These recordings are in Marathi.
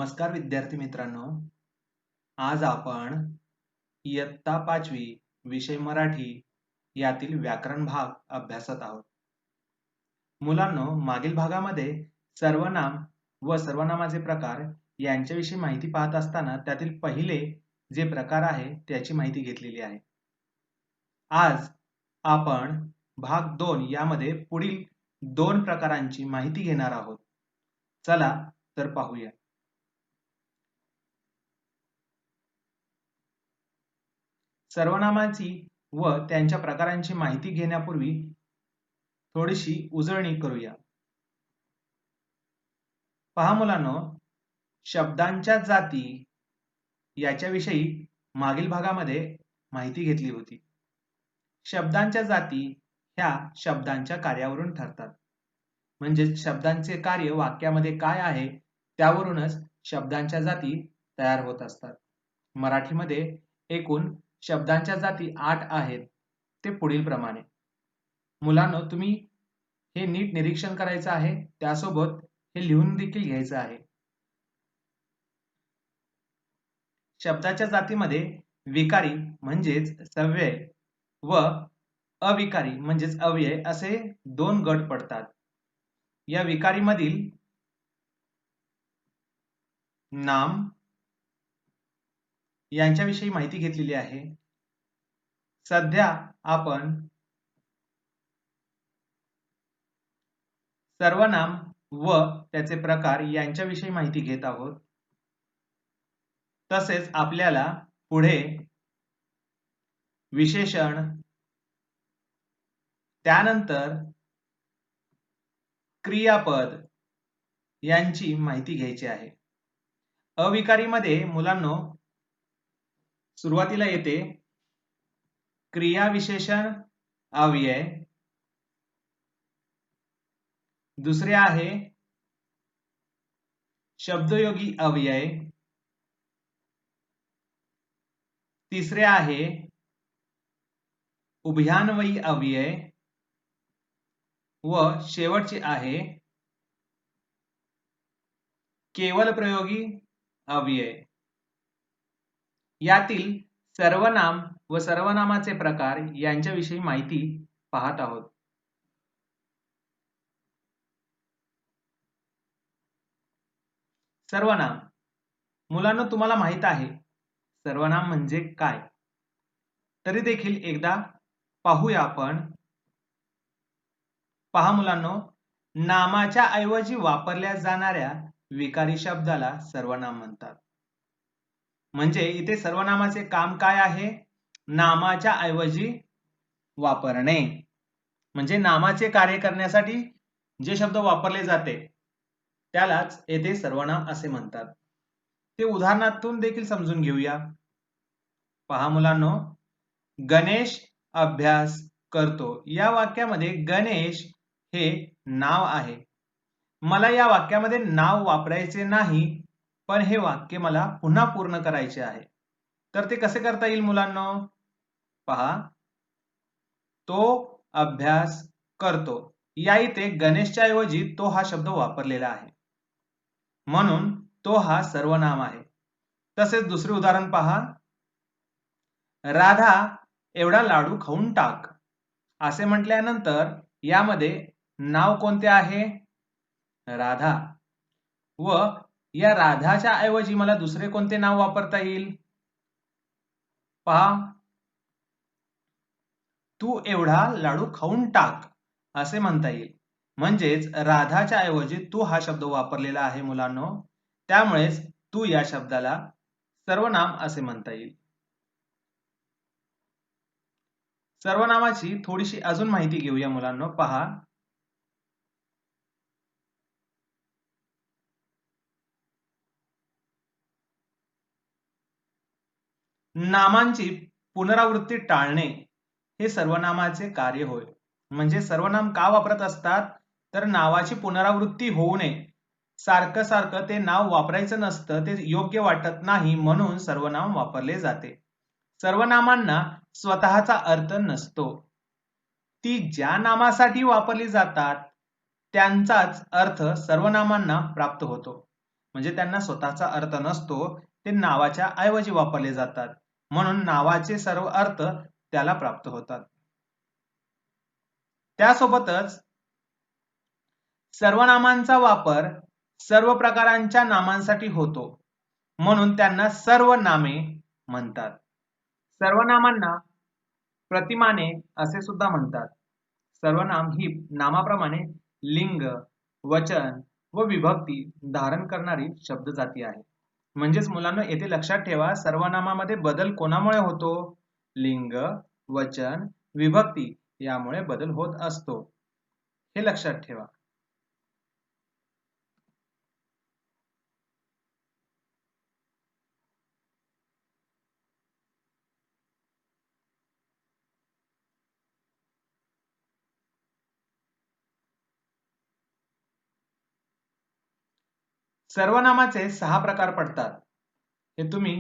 नमस्कार विद्यार्थी मित्रांनो. आज आपण इयत्ता 5वी विषय मराठी यातील व्याकरण भाग अभ्यासत आहोत. मुलांनो, मागील भागामध्ये सर्वनाम व सर्वनामाचे प्रकार यांच्याविषयी माहिती पाहत असताना त्यातील पहिले जे प्रकार आहे त्याची माहिती घेतलेली आहे. आज आपण भाग 2 यामध्ये पुढील 2 प्रकारांची माहिती घेणार आहोत. चला तर पाहूया. सर्वनामांची व त्यांच्या प्रकारांची माहिती घेण्यापूर्वी थोडीशी उजळणी करूया. पहा मुलांनो, शब्दांच्या जाती याच्याविषयी मागील भागामध्ये माहिती घेतली होती. शब्दांच्या जाती ह्या शब्दांच्या कार्यावरून ठरतात. म्हणजे शब्दांचे कार्य वाक्यामध्ये काय आहे त्यावरूनच शब्दांच्या जाती तयार होत असतात. मराठीमध्ये एकूण शब्दांच्या जाती 8 आहेत. ते पुढील प्रमाणे. मुलांनो, तुम्ही हे नीट निरीक्षण करायचं आहे, त्यासोबत हे लिहून देखील घ्यायचं आहे. शब्दाच्या जातीमध्ये विकारी म्हणजेच सव्यय व अविकारी म्हणजेच अव्यय असे 2 गट पडतात. या विकारी मधील नाम यांच्याविषयी माहिती घेतलेली आहे. सध्या आपण सर्वनाम व त्याचे प्रकार यांच्याविषयी माहिती घेत आहोत. तसेच आपल्याला पुढे विशेषण, त्यानंतर क्रियापद यांची माहिती घ्यायची आहे. अविकारीमध्ये मुलांनो सुरुवातीला येते क्रिया विशेषण अव्यय, दुसरे आहे शब्दयोगी अव्यय, तिसरे आहे उभयान्वयी अव्यय व शेवटचे आहे केवल प्रयोगी अव्यय. यातील सर्वनाम व सर्वनामाचे प्रकार यांच्याविषयी माहिती पाहत आहोत. सर्वनाम. मुलांना तुम्हाला माहित आहे सर्वनाम म्हणजे काय, तरी देखील एकदा पाहूया आपण. पहा मुलांनो, नामाच्या ऐवजी वापरल्या जाणाऱ्या विकारी शब्दाला सर्वनाम म्हणतात. म्हणजे इथे सर्वनामाचे काम काय आहे? नामाच्या ऐवजी वापरणे. म्हणजे नामाचे कार्य करण्यासाठी जे शब्द वापरले जाते त्यालाच येथे सर्वनाम असे म्हणतात. ते उदाहरणातून देखील समजून घेऊया. पहा मुलांनो, गणेश अभ्यास करतो या वाक्यामध्ये गणेश हे नाव आहे. मला या वाक्यामध्ये नाव वापरायचे नाही, पण हे वाक्य मला पुन्हा पूर्ण करायचे आहे. तर ते कसे करता येईल मुलांनो? पहा, तो अभ्यास करतो. या इथे गणेशच्या ऐवजी तो हा शब्द वापरलेला आहे, म्हणून तो हा सर्वनाम आहे. तसेच दुसरे उदाहरण पहा, राधा एवढा लाडू खाऊन टाक असे म्हटल्यानंतर यामध्ये नाव कोणते आहे? राधा. व या राधाच्या ऐवजी मला दुसरे कोणते नाव वापरता येईल? पहा, तू एवढा लाडू खाऊन टाक असे म्हणता येईल. म्हणजेच राधाच्या ऐवजी तू हा शब्द वापरलेला आहे मुलांनो, त्यामुळेच तू या शब्दाला सर्वनाम असे म्हणता येईल. सर्वनामाची थोडीशी अजून माहिती घेऊया मुलांनो. पहा, नामांची पुनरावृत्ती टाळणे हे सर्वनामाचे कार्य होय. म्हणजे सर्वनाम का वापरत असतात? तर नावाची पुनरावृत्ती होऊ नये. सारखं सारखं ते नाव वापरायचं नसतं, ते योग्य वाटत नाही, म्हणून सर्वनाम वापरले जाते. सर्वनामांना स्वतःचा अर्थ नसतो. ती ज्या नामासाठी वापरली जातात त्यांचाच अर्थ सर्वनामांना प्राप्त होतो. म्हणजे त्यांना स्वतःचा अर्थ नसतो, ते नावाच्या ऐवजी वापरले जातात, म्हणून नावाचे सर्व अर्थ त्याला प्राप्त होतात. त्यासोबतच सर्वनामांचा वापर सर्व प्रकारांच्या नामांसाठी होतो, म्हणून त्यांना सर्वनामे म्हणतात. सर्वनामांना प्रतिमाने असे सुद्धा म्हणतात. सर्वनाम ही नामाप्रमाणे लिंग, वचन व विभक्ती धारण करणारी शब्दजाती आहे. म्हणजेच मुलांना येथे लक्षात ठेवा, सर्वनामामध्ये बदल कोणामुळे होतो? लिंग, वचन, विभक्ती यामुळे बदल होत असतो, हे लक्षात ठेवा. सर्वनामाचे 6 प्रकार पडतात, हे तुम्ही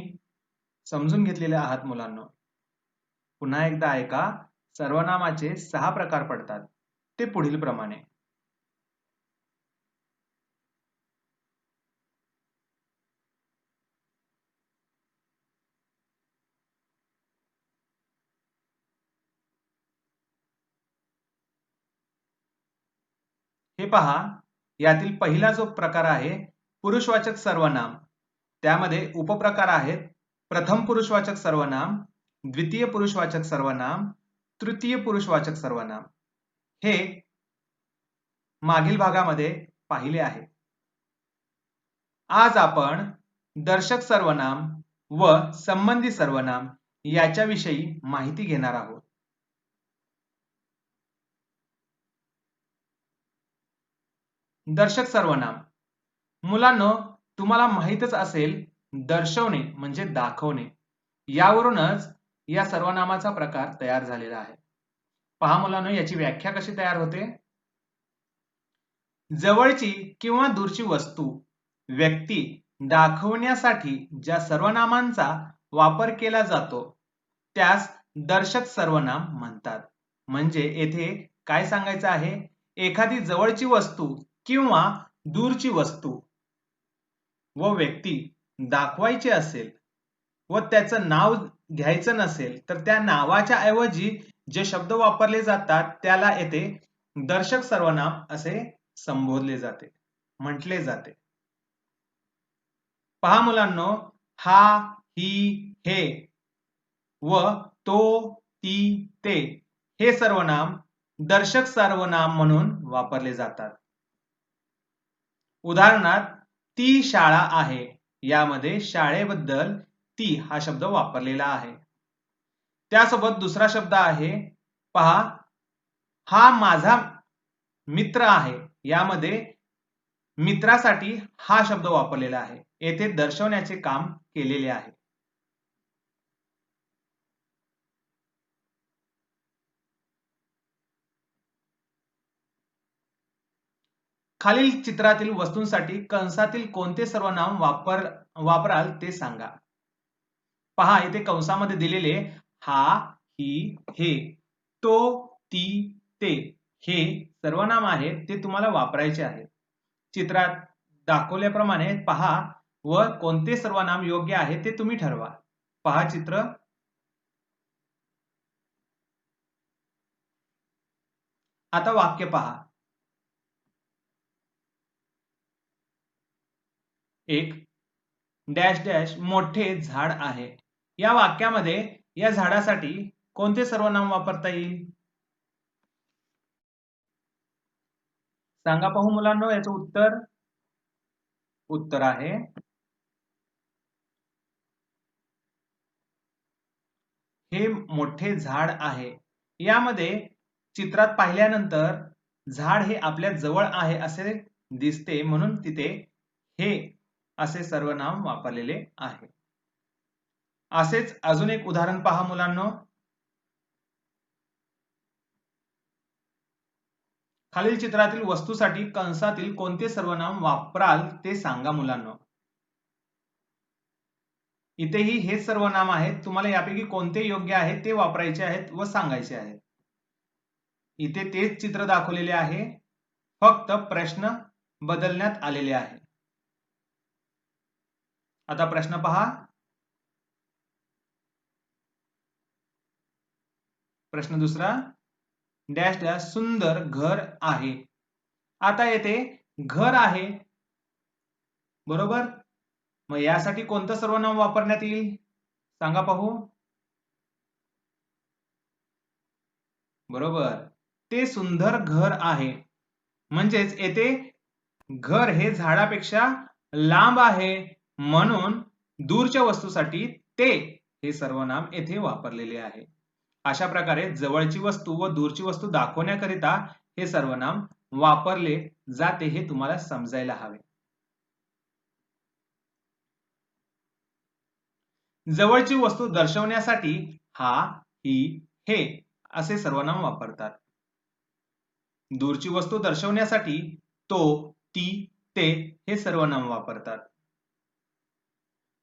समजून घेतलेले आहात मुलांनो. पुन्हा एकदा ऐका, सर्वनामाचे 6 प्रकार पडतात, ते पुढील प्रमाणे. हे पहा, यातील पहिला जो प्रकार आहे पुरुषवाचक सर्वनाम, त्यामध्ये उपप्रकार आहेत प्रथम पुरुषवाचक सर्वनाम, द्वितीय पुरुषवाचक सर्वनाम, तृतीय पुरुषवाचक सर्वनाम. हे मागील भागामध्ये पाहिले आहे. आज आपण दर्शक सर्वनाम व संबंधी सर्वनाम याच्याविषयी माहिती घेणार आहोत. दर्शक सर्वनाम, मुलांनो तुम्हाला माहीतच असेल, दर्शवणे म्हणजे दाखवणे, यावरूनच या सर्वनामाचा प्रकार तयार झालेला आहे. पहा मुलांनो, याची व्याख्या कशी तयार होते? जवळची किंवा दूरची वस्तू, व्यक्ती दाखवण्यासाठी ज्या सर्वनामांचा वापर केला जातो त्यास दर्शक सर्वनाम म्हणतात. म्हणजे येथे काय सांगायचं आहे? एखादी जवळची वस्तू किंवा दूरची वस्तू व व्यक्ती दाखवायची असेल व त्याचं नाव घ्यायचं नसेल, तर त्या नावाच्या ऐवजी जे शब्द वापरले जातात त्याला येथे दर्शक सर्वनाम असे संबोधले जाते, म्हटले जाते. पहा मुलांनो, हा, ही, हे व तो, ती, ते हे सर्वनाम दर्शक सर्वनाम म्हणून वापरले जातात. उदाहरणार्थ, ती शाळा आहे, यामध्ये शाळेबद्दल ती हा शब्द वापरलेला आहे. त्यासोबत दुसरा शब्द आहे, पहा, हा माझा मित्र आहे, यामध्ये मित्रासाठी हा शब्द वापरलेला आहे, येथे दर्शवण्याचे काम केलेले आहे. खालील चित्रातील वस्तूंसाठी कंसातील कोणते सर्वनाम वापराल ते सांगा. पहा, इथे कंसामध्ये दिलेले हा, ही, हे, तो, ती, ते हे सर्वनाम आहेत, ते तुम्हाला वापरायचे आहेत. चित्रात दाखवल्याप्रमाणे पहा व कोणते सर्वनाम योग्य आहे ते तुम्ही ठरवा. पहा चित्र. आता वाक्य पहा. एक डॅश डॅश मोठे झाड आहे. या वाक्यामध्ये या झाडासाठी कोणते सर्वनाम वापरता येईल? सांगा पाहू मुलांनो याचं उत्तर. उत्तर आहे हे मोठे झाड आहे. यामध्ये चित्रात पाहिल्यानंतर झाड हे आपल्या जवळ आहे असे दिसते, म्हणून तिथे हे असे सर्वनाम वापरलेले आहे. असेच अजून एक उदाहरण पहा मुलांनो. खालील चित्रातील वस्तूसाठी कंसातील कोणते सर्वनाम वापराल ते सांगा मुलांनो. इथेही हेच सर्वनाम आहेत, तुम्हाला यापैकी कोणते योग्य आहे ते वापरायचे आहेत व सांगायचे आहेत. इथे तेच चित्र दाखवलेले आहे, फक्त प्रश्न बदलण्यात आलेले आहे. आता प्रश्न पहा. प्रश्न दुसरा, डॅश डॅश सुंदर घर आहे. आता येथे घर आहे, बरोबर. मग यासाठी कोणतं सर्वनाम वापरण्यात येईल सांगा पाहू. बरोबर, ते सुंदर घर आहे. म्हणजेच येथे घर हे झाडापेक्षा लांब आहे, म्हणून दूरच्या वस्तूसाठी ते हे सर्वनाम येथे वापरलेले आहे. अशा प्रकारे जवळची वस्तू व दूरची वस्तू दाखवण्याकरिता हे सर्वनाम वापरले जाते, हे तुम्हाला समजायला हवे. जवळची वस्तू दर्शवण्यासाठी हा, ही, हे असे सर्वनाम वापरतात. दूरची वस्तू दर्शवण्यासाठी तो, ती, ते हे सर्वनाम वापरतात.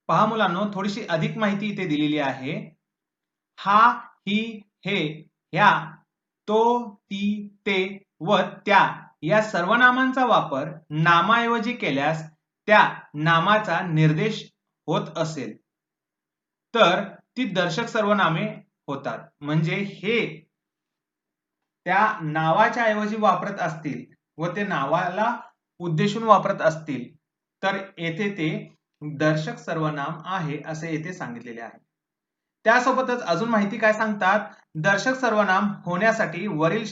पहा मुलांनो, थोडीशी अधिक माहिती इथे दिलेली आहे. हा, ही, हे, ह्या, तो, ती, ते व त्या या सर्वनामांचा वापर नामाऐवजी केल्यास त्या नामाचा निर्देश होत असेल तर ती दर्शक सर्वनामे होतात. म्हणजे हे त्या नावाच्या ऐवजी वापरत असतील व ते नावाला उद्देशून वापरत असतील तर येथे ते दर्शक सर्वनाम आहे असे येथे सांगितलेले आहे. त्यासोबतच अजून माहिती काय सांगतात, दर्शक सर्वनाम होण्यासाठी वरील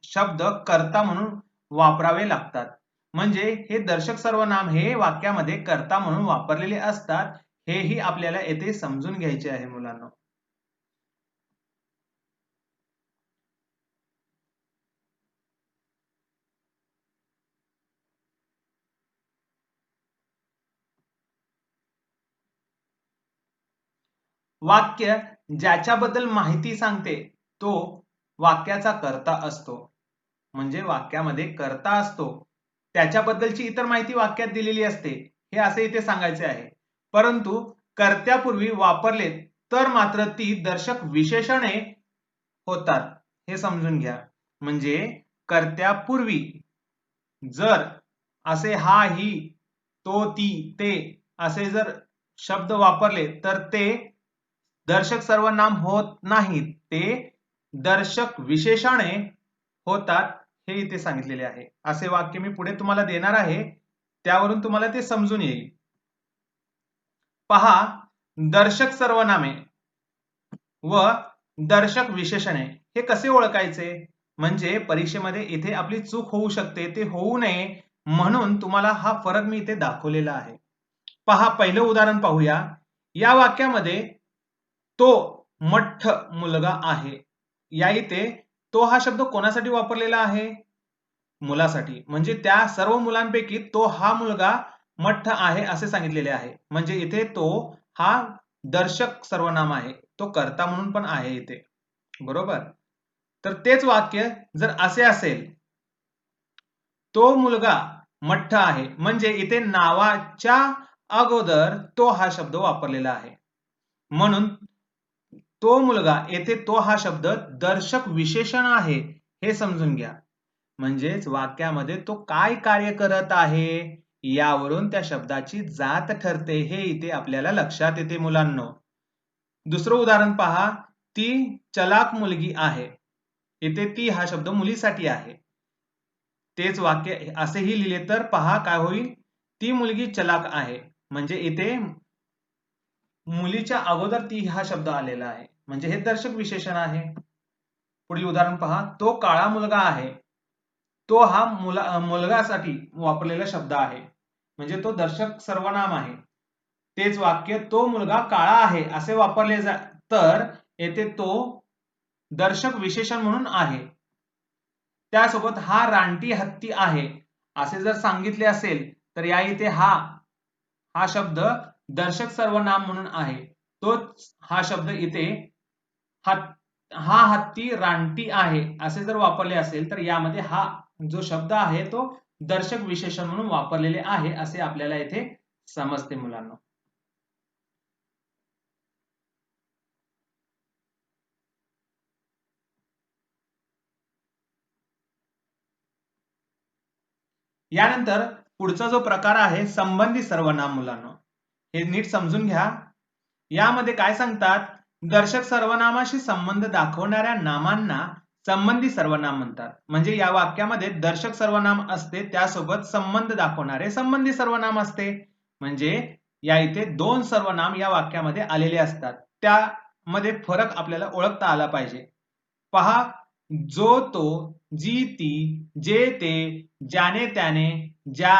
शब्द कर्ता म्हणून वापरावे लागतात. म्हणजे हे दर्शक सर्वनाम हे वाक्यामध्ये कर्ता म्हणून वापरलेले असतात, हेही आपल्याला येथे समजून घ्यायचे आहे मुलांनो. वाक्य ज्याच्याबद्दल माहिती सांगते तो वाक्याचा कर्ता असतो. म्हणजे वाक्यामध्ये कर्ता असतो, त्याच्याबद्दलची इतर माहिती वाक्यात दिलेली असते, हे असे इथे सांगायचे आहे. परंतु कर्त्यापूर्वी वापरले तर मात्र ती दर्शक विशेषणे होतात, हे समजून घ्या. म्हणजे कर्त्यापूर्वी जर असे हा, ही, तो, ती, ते असे जर शब्द वापरले तर ते दर्शक सर्वनाम होत नाहीत, ते दर्शक विशेषणे होतात, हे इथे सांगितलेले आहे. असे वाक्य मी पुढे तुम्हाला देणार आहे, त्यावरून तुम्हाला ते समजून येईल. पहा, दर्शक सर्वनामे व दर्शक विशेषणे हे कसे ओळखायचे. म्हणजे परीक्षेमध्ये इथे आपली चूक होऊ शकते, ते होऊ नये म्हणून तुम्हाला हा फरक मी इथे दाखवलेला आहे. पहा, पहिलं उदाहरण पाहूया. या वाक्यामध्ये तो मठ्ठ मुलगा आहे. या इथे तो हा शब्द कोणासाठी वापरलेला आहे, मुलासाठी. म्हणजे त्या सर्व मुलांपैकी तो हा मुलगा मठ्ठ आहे असे सांगितलेले आहे. म्हणजे इथे तो हा दर्शक सर्वनाम आहे, तो कर्ता म्हणून पण आहे इथे, बरोबर. तर तेच वाक्य जर असे असेल, तो मुलगा मठ्ठ आहे, म्हणजे इथे नावाच्या अगोदर तो हा शब्द वापरलेला आहे, म्हणून तो मुलगा येथे तो हा शब्द दर्शक विशेषण आहे, हे समजून घ्या. म्हणजेच वाक्यामध्ये तो काय कार्य करत आहे यावरून त्या शब्दाची जात ठरते, हे इथे आपल्याला लक्षात येते मुलांनो. दुसरं उदाहरण पहा, ती चलाक मुलगी आहे. इथे ती हा शब्द मुलीसाठी आहे. तेच वाक्य असेही लिहिले तर पहा काय होईल, ती मुलगी चलाक आहे. म्हणजे इथे मुलीच्या अगोदर ती हा शब्द आलेला आहे, म्हणजे हे दर्शक विशेषण आहे. पुढील उदाहरण पहा, तो काळा मुलगा आहे. तो हा मुलगासाठी वापरलेला शब्द आहे, म्हणजे तो दर्शक सर्वनाम आहे. तेच वाक्य तो मुलगा काळा आहे असे वापरले तर येथे तो दर्शक विशेषण म्हणून आहे. त्यासोबत हा रानटी हत्ती आहे असे जर सांगितले असेल तर या इथे हा शब्द दर्शक सर्वनाम म्हणून आहे. तोच हा शब्द इथे हा हत्ती रानटी आहे असे जर वापरले असेल तर यामध्ये हा जो शब्द आहे तो दर्शक विशेषण म्हणून वापरलेले आहे असे आपल्याला इथे समजते मुलांना. यानंतर पुढचा जो प्रकार आहे संबंधी सर्वनाम मुलांना. हे नीट समजून घ्या. यामध्ये काय सांगतात, दर्शक सर्वनामाशी संबंध दाखवणाऱ्या नामांना संबंधी सर्वनाम म्हणतात. म्हणजे या वाक्यामध्ये दर्शक सर्वनाम असते, त्यासोबत संबंध दाखवणारे संबंधी सर्वनाम असते. म्हणजे या इथे दोन सर्वनाम या वाक्यामध्ये आलेले असतात, त्यामध्ये फरक आपल्याला ओळखता आला पाहिजे. पहा, जो तो, जी ती, जे ते, ज्याने त्याने, ज्या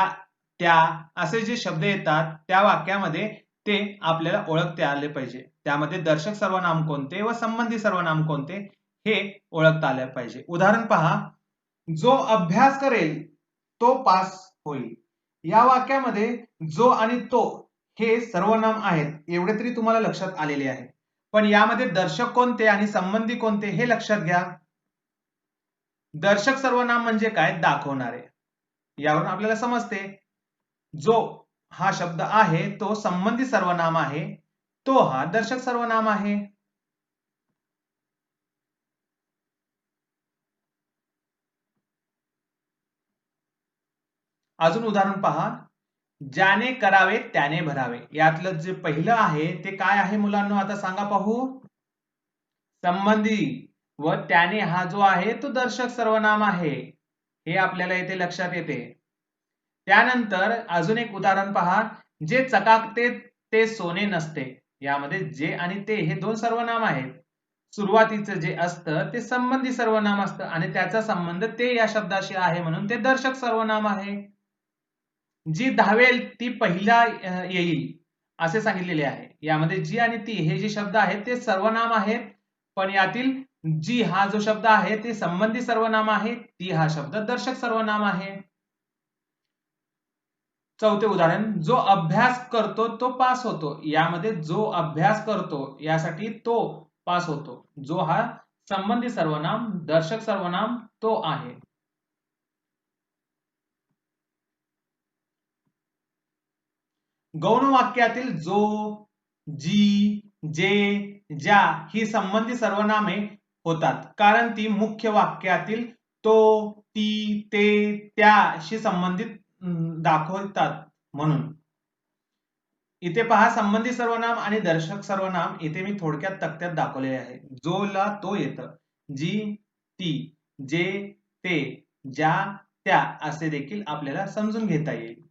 त्या असे जे शब्द येतात त्या वाक्यामध्ये ते आपल्याला ओळखता आले पाहिजे. त्यामध्ये दर्शक सर्वनाम कोणते व संबंधी सर्वनाम कोणते हे ओळखता आले पाहिजे. उदाहरण पहा, जो अभ्यास करेल तो पास होईल. या वाक्यामध्ये जो आणि तो हे सर्वनाम आहेत, एवढे तरी तुम्हाला लक्षात आलेले आहे. पण यामध्ये दर्शक कोणते आणि संबंधी कोणते हे लक्षात घ्या. दर्शक सर्वनाम म्हणजे काय, दाखवणारे. यावरून आपल्याला समजते जो हा शब्द आहे तो संबंधी सर्वनाम आहे, तो हा दर्शक सर्वनाम आहे. अजून उदाहरण पहा, ज्याने करावे त्याने भरावे. यातलं जे पहिलं आहे ते काय आहे मुलांनो, आता सांगा पाहू. संबंधी, व त्याने हा जो आहे तो दर्शक सर्वनाम आहे, हे आपल्याला इथे लक्षात येते. त्यानंतर अजून एक उदाहरण पहा, जे चकाकते ते सोने नसते. यामध्ये जे आणि ते हे दोन सर्वनाम आहेत. सुरुवातीचं जे असतं ते संबंधी सर्वनाम असतं आणि त्याचा संबंध ते या शब्दाशी आहे, म्हणून ते दर्शक सर्वनाम आहे. जी धावेल ती पहिला येईल असे सांगितलेले आहे. यामध्ये जी आणि ती हे जे शब्द आहेत ते सर्वनाम आहेत, पण यातील जी हा जो शब्द आहे ते संबंधी सर्वनाम आहे, ती हा शब्द दर्शक सर्वनाम आहे. चौथे उदाहरण, जो अभ्यास करतो तो पास होतो. यामध्ये जो अभ्यास करतो यासाठी तो पास होतो. जो हा संबंधी सर्वनाम, दर्शक सर्वनाम तो आहे. गौण वाक्यातील जो, जी, जे, ज्या ही संबंधी सर्वनामे होतात, कारण ती मुख्य वाक्यातील तो, ती, ते, त्याशी संबंधित दाखवतात म्हणून. इथे पहा, संबंधी सर्वनाम आणि दर्शक सर्वनाम इथे मी थोडक्यात तक्त्यात दाखवलेले आहे. जो ला तो येतं, जी, ती, जे, ते, ज्या, त्या असे देखील आपल्याला समजून घेता येईल.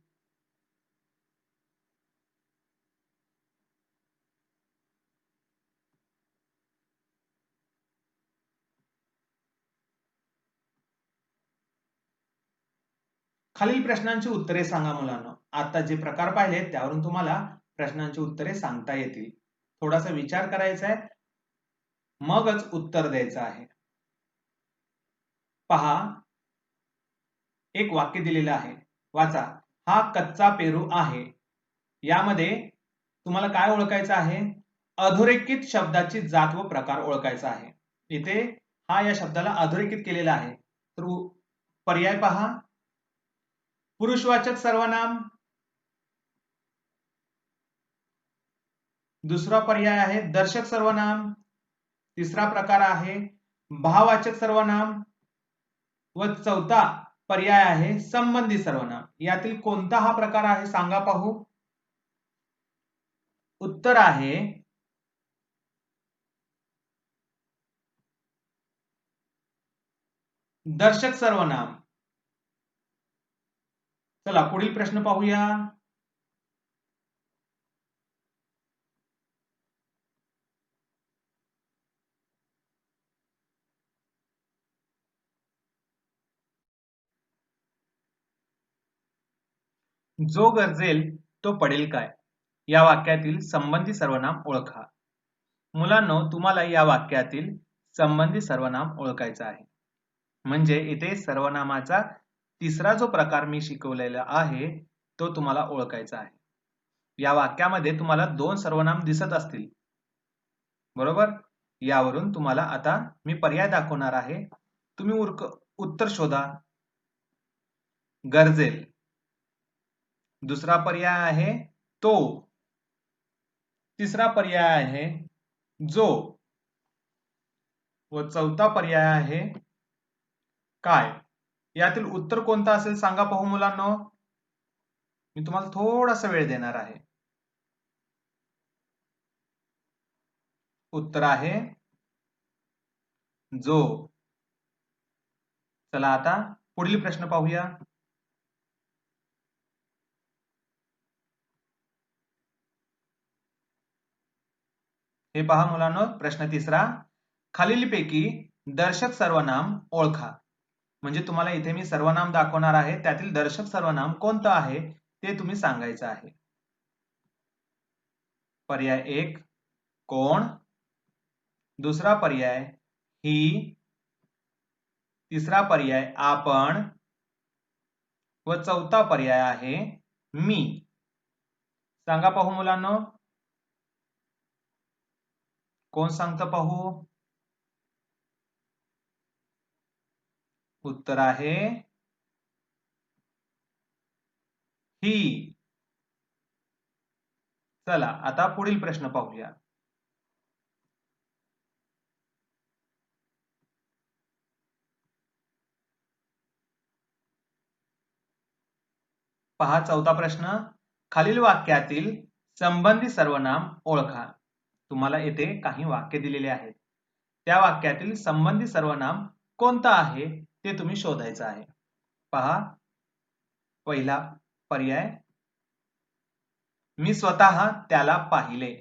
खालील प्रश्नांची उत्तरे सांगा मुलांनो. आता जे प्रकार पाहिले त्यावरून तुम्हाला प्रश्नांची उत्तरे सांगता येतील. थोडासा विचार करायचा आहे, मगच उत्तर द्यायचं आहे. पहा, एक वाक्य दिलेलं आहे, वाचा. हा कच्चा पेरू आहे. यामध्ये तुम्हाला काय ओळखायचं आहे, अधोरेखित शब्दाची जात व प्रकार ओळखायचा आहे. इथे हा या शब्दाला अधोरेखित केलेला आहे. तर पर्याय पहा, पुरुषवाचक सर्वनाम. दुसरा पर्याय आहे दर्शक सर्वनाम. तिसरा प्रकार आहे भाववाचक सर्वनाम व चौथा पर्याय आहे संबंधी सर्वनाम. यातील कोणता हा प्रकार आहे सांगा पाहू. उत्तर आहे दर्शक सर्वनाम. चला पुढील प्रश्न पाहूया. जो गरजेल तो पडेल काय, या वाक्यातील संबंधी सर्वनाम ओळखा. मुलांनो, तुम्हाला या वाक्यातील संबंधी सर्वनाम ओळखायचं आहे. म्हणजे इथे सर्वनामाचा तिसरा जो प्रकार मी शिकवलेला आहे तो तुम्हाला ओळखायचा आहे. या वाक्यामध्ये तुम्हाला दोन सर्वनाम दिसत असतील, बरोबर. यावरून तुम्हाला आता मी पर्याय दाखवणार आहे, तुम्ही उत्तर शोधा. गरजेल, दुसरा पर्याय आहे तो, तिसरा पर्याय आहे जो व चौथा पर्याय आहे काय. यातील उत्तर कोणतं असेल सांगा पाहू मुलांनो. मी तुम्हाला थोडासा वेळ देणार आहे. उत्तर आहे जो. चला आता पुढील प्रश्न पाहूया. हे पहा मुलांनो, प्रश्न तिसरा. खालीलपैकी दर्शक सर्वनाम ओळखा. म्हणजे तुम्हाला इथे मी सर्वनाम दाखवणार आहे, त्यातील दर्शक सर्वनाम कोणतं आहे ते तुम्ही सांगायचं आहे. पर्याय 1 कोण, दुसरा पर्याय ही, तिसरा पर्याय आपण व चौथा पर्याय आहे मी. सांगा पाहू मुलांनो, कोण सांगतं पाहू. उत्तर आहे ही. चला आता पुढील प्रश्न पाहूया. पहा चौथा प्रश्न. खालील वाक्यातील संबंधी सर्वनाम ओळखा. तुम्हाला येथे काही वाक्य दिलेले आहेत, त्या वाक्यातील संबंधी सर्वनाम कोणतं आहे ते तुम्ही शोधायचं आहे. पहा पहिला पर्याय, मी स्वतः त्याला पाहिले.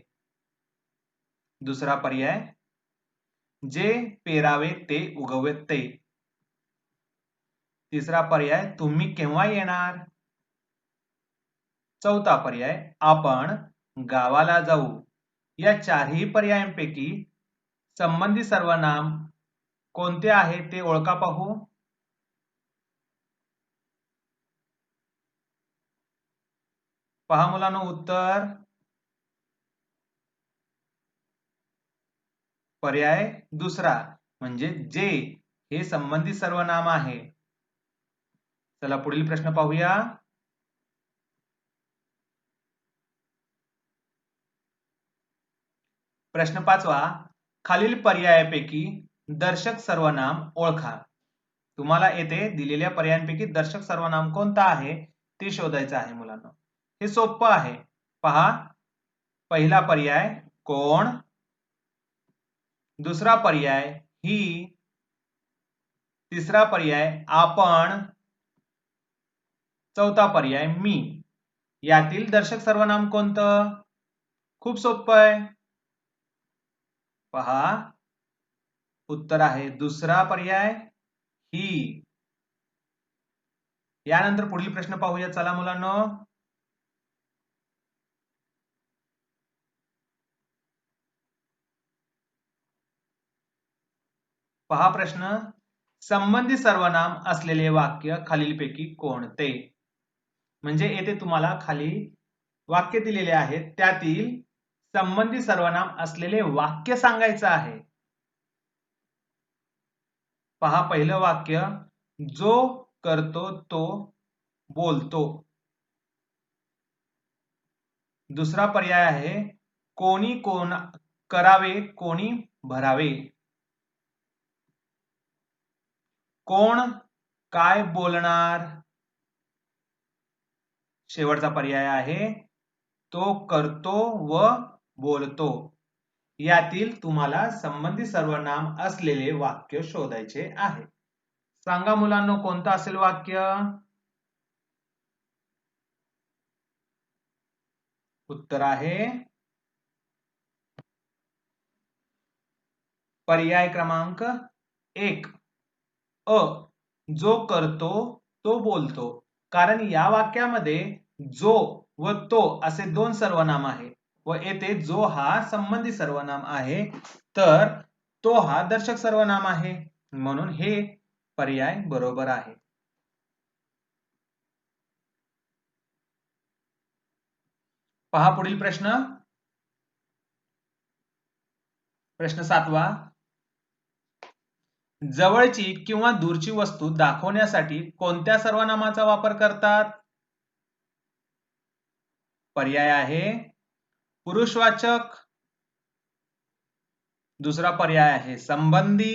दुसरा पर्याय, जे पेरावे ते उगवते. तिसरा पर्याय, तुम्ही केव्हा येणार. चौथा पर्याय, आपण गावाला जाऊ. या चारही पर्यायांपैकी संबंधी सर्वनाम कोणते आहे ते ओळखा पाहू. पहा मुलांनो, उत्तर पर्याय दुसरा म्हणजे जे हे संबंधी सर्वनाम आहे. चला पुढील प्रश्न पाहूया. प्रश्न 5वा. खालील पर्यायापैकी दर्शक सर्वनाम ओळखा. तुम्हाला येथे दिलेल्या पर्यायांपैकी दर्शक सर्वनाम कोणता आहे ते शोधायचं आहे मुलांना. हे सोपं आहे. पहा पहिला पर्याय कोण, दुसरा पर्याय ही, तिसरा पर्याय आपण, चौथा पर्याय मी. यातील दर्शक सर्वनाम कोणतं. खूप सोपं आहे. पहा उत्तर आहे दुसरा पर्याय ही. यानंतर पुढील प्रश्न पाहूया. चला मुलांनो, पहा प्रश्न. संबंधी सर्वनाम असलेले वाक्य खालीलपैकी कोणते. म्हणजे येथे तुम्हाला खाली वाक्य दिलेले आहेत, त्यातील संबंधी सर्वनाम असलेले वाक्य सांगायचं आहे. पहा पहिलं वाक्य, जो करतो तो बोलतो. दुसरा पर्याय आहे, कोणी कोण करावे कोणी भरावे. कोण काय बोलणार. शेवटचा पर्याय आहे, तो करतो व बोलतो. यातील तुम्हाला संबंधी सर्वनाम असलेले वाक्य शोधायचे आहे. सांगा मुलांनो, कोणतं असेल वाक्य. उत्तर आहे पर्याय क्रमांक 1 अ, जो करतो तो बोलतो. कारण या वाक्यामध्ये जो व तो असे दोन सर्वनाम आहे व येथे जो हा संबंधी सर्वनाम आहे, तर तो हा दर्शक सर्वनाम आहे. म्हणून हे पर्याय बरोबर आहे. पहा पुढील प्रश्न. प्रश्न 7वा. जवळची किंवा दूरची वस्तू दाखवण्यासाठी कोणत्या सर्वनामाचा वापर करतात. पर्याय आहे पुरुषवाचक. दुसरा पर्याय आहे संबंधी.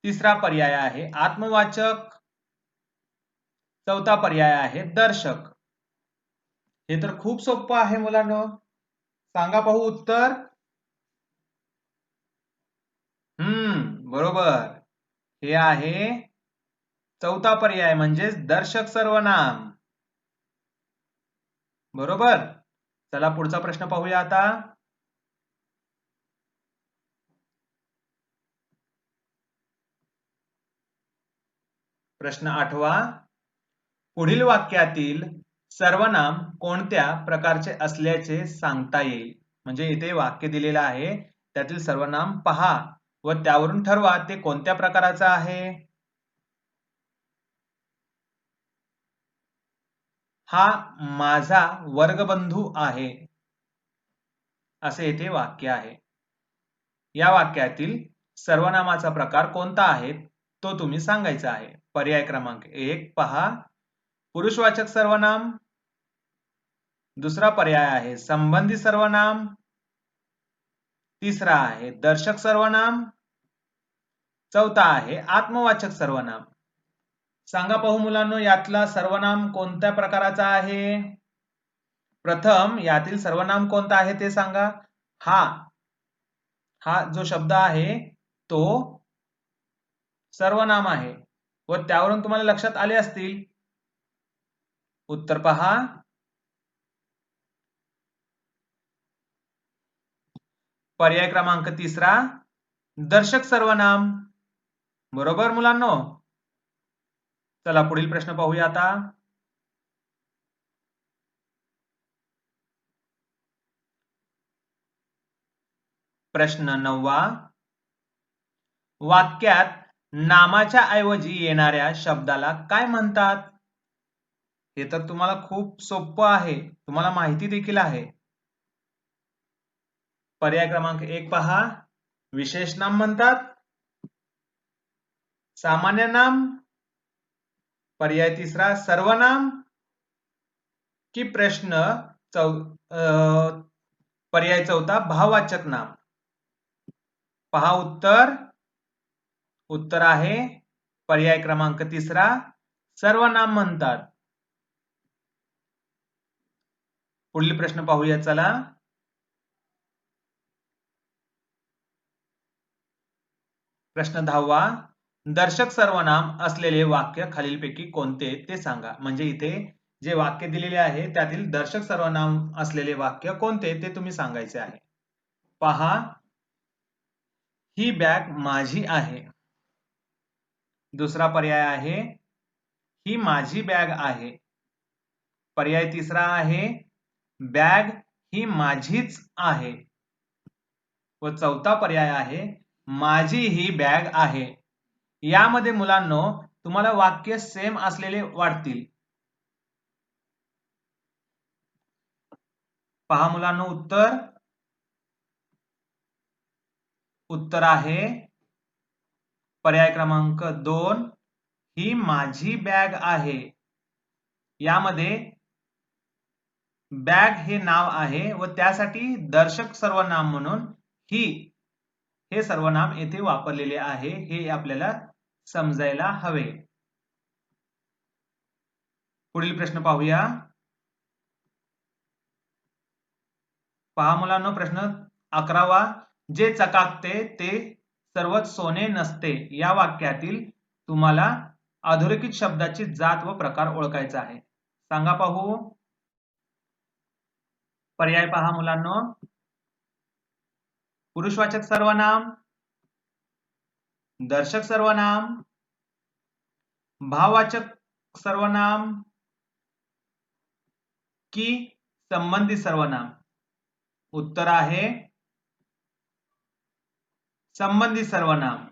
तिसरा पर्याय आहे आत्मवाचक. चौथा पर्याय आहे दर्शक. हे तर खूप सोपं आहे मुलांनो. सांगा पाहू उत्तर. बरोबर, हे आहे चौथा पर्याय म्हणजेच दर्शक सर्वनाम. बरोबर. चला पुढचा प्रश्न पाहूया आता. प्रश्न 8वा. पुढील वाक्यातील सर्वनाम कोणत्या प्रकारचे असल्याचे सांगता येईल? म्हणजे इथे वाक्य दिलेलं आहे, त्यातील सर्वनाम पहा व त्यावरून ठरवा ते कोणत्या प्रकाराचं आहे. हा माझा वर्गबंधू आहे, असे इथे वाक्य आहे. या वाक्यातील सर्वनामाचा प्रकार कोणता आहे तो तुम्ही सांगायचा आहे. पर्याय क्रमांक 1 पहा, पुरुषवाचक सर्वनाम. दुसरा पर्याय आहे संबंधी सर्वनाम. तिसरा आहे दर्शक सर्वनाम. चौथा आहे आत्मवाचक सर्वनाम. सांगा पाहू मुलांनो, यातला सर्वनाम कोणत्या प्रकाराचा आहे? प्रथम यातील सर्वनाम कोणता आहे ते सांगा. हा जो शब्द आहे तो सर्वनाम आहे व त्यावरून तुम्हाला लक्षात आले असतील. उत्तर पहा. पर्याय क्रमांक 3 दर्शक सर्वनाम. बरोबर मुलांनो. चला पुढील प्रश्न पाहूया आता. प्रश्न 9वा. वाक्यात नामाच्या ऐवजी येणाऱ्या शब्दाला काय म्हणतात? हे तर तुम्हाला खूप सोपं आहे, तुम्हाला माहिती देखील आहे. पर्याय क्रमांक 1 पहा, विशेष नाम म्हणतात. सामान्य नाम. पर्याय 3 सर्वनाम की पर्याय 4 भाववाचक नाम. पहा उत्तर आहे पर्याय क्रमांक 3 सर्वनाम म्हणतात. पुढील प्रश्न पाहूया चला. प्रश्न 10वा. दर्शक सर्वनाम असलेले वाक्य खालीलपैकी कोणते ते सांगा. म्हणजे इथे जे वाक्य दिलेले आहे त्यातील दर्शक सर्वनाम असलेले वाक्य कोणते ते तुम्ही सांगायचे आहे. पहा, ही बॅग माझी आहे. दुसरा पर्याय आहे ही माझी बॅग आहे. पर्याय 3 आहे बॅग ही माझीच आहे. व चौथा पर्याय आहे माझी ही बॅग आहे. यामध्ये मुलांनो तुम्हाला वाक्य सेम असलेले वाटतील. पहा मुलांनो, उत्तर आहे पर्याय क्रमांक 2 ही माझी बॅग आहे. यामध्ये बॅग हे नाव आहे व त्यासाठी दर्शक सर्वनाम म्हणून ही हे सर्वनाम येथे वापरलेले आहे, हे आपल्याला समजायला हवे. पुढील प्रश्न पाहूया. पहा मुलांनो, प्रश्न 11वा. जे चकाकते ते सर्वच सोने नसते या वाक्यातील तुम्हाला अधोरेखित शब्दाची जात व प्रकार ओळखायचा आहे. सांगा पाहू. पर्याय पहा मुलांनो. पुरुषवाचक सर्वनाम, दर्शक सर्वनाम, भाववाचक सर्वनाम की संबंधी सर्वनाम. उत्तर आहे संबंधी सर्वनाम.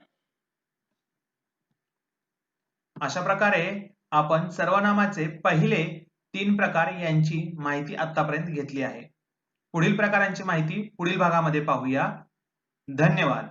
अशा प्रकारे आपण सर्वनामाचे पहिले 3 प्रकार यांची माहिती आतापर्यंत घेतली आहे. पुढील प्रकारांची माहिती पुढील भागामध्ये पाहूया. धन्यवाद.